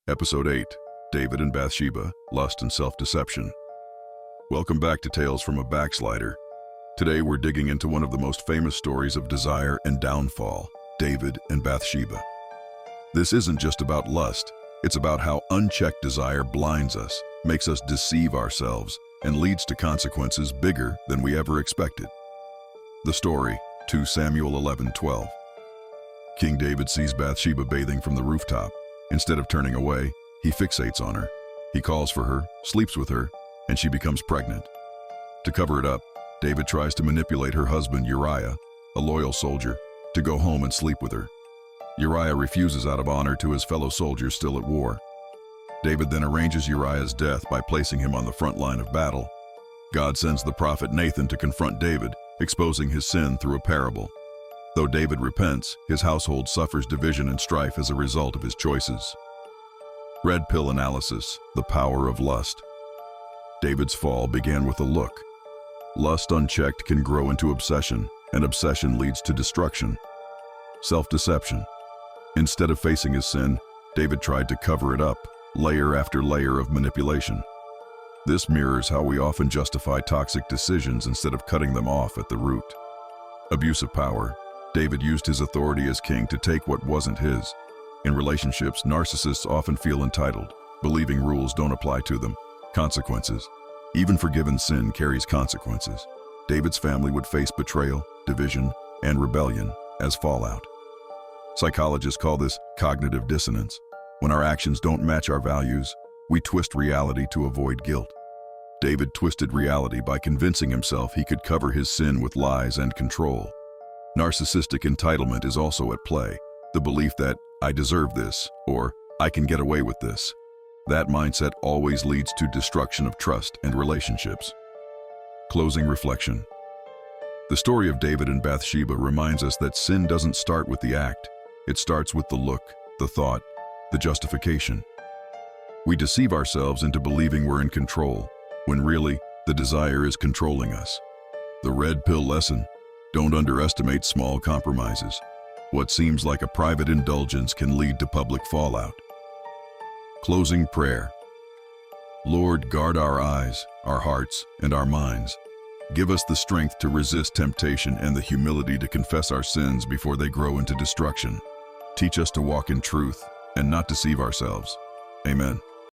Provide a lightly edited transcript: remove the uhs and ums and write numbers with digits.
Episode 8, David and Bathsheba, Lust and Self-Deception. Welcome back to Tales from a Backslider. Today we're digging into one of the most famous stories of desire and downfall, David and Bathsheba. This isn't just about lust, it's about how unchecked desire blinds us, makes us deceive ourselves, and leads to consequences bigger than we ever expected. The story, 2 Samuel 11:12. King David sees Bathsheba bathing from the rooftop. Instead of turning away, he fixates on her. He calls for her, sleeps with her, and she becomes pregnant. To cover it up, David tries to manipulate her husband Uriah, a loyal soldier, to go home and sleep with her. Uriah refuses out of honor to his fellow soldiers still at war. David then arranges Uriah's death by placing him on the front line of battle. God sends the prophet Nathan to confront David, exposing his sin through a parable. Though David repents, his household suffers division and strife as a result of his choices. Red pill analysis, the power of lust. David's fall began with a look. Lust unchecked can grow into obsession, and obsession leads to destruction. Self-deception. Instead of facing his sin, David tried to cover it up, layer after layer of manipulation. This mirrors how we often justify toxic decisions instead of cutting them off at the root. Abuse of power. David used his authority as king to take what wasn't his. In relationships, narcissists often feel entitled, believing rules don't apply to them. Consequences. Even forgiven sin carries consequences. David's family would face betrayal, division, and rebellion as fallout. Psychologists call this cognitive dissonance. When our actions don't match our values, we twist reality to avoid guilt. David twisted reality by convincing himself he could cover his sin with lies and control. Narcissistic entitlement is also at play, the belief that I deserve this or I can get away with this. That mindset always leads to destruction of trust and relationships. Closing reflection. The story of David and Bathsheba reminds us that sin doesn't start with the act. It starts with the look, the thought, the justification. We deceive ourselves into believing we're in control, when really the desire is controlling us. The red pill lesson. Don't underestimate small compromises. What seems like a private indulgence can lead to public fallout. Closing prayer. Lord, guard our eyes, our hearts, and our minds. Give us the strength to resist temptation and the humility to confess our sins before they grow into destruction. Teach us to walk in truth and not deceive ourselves. Amen.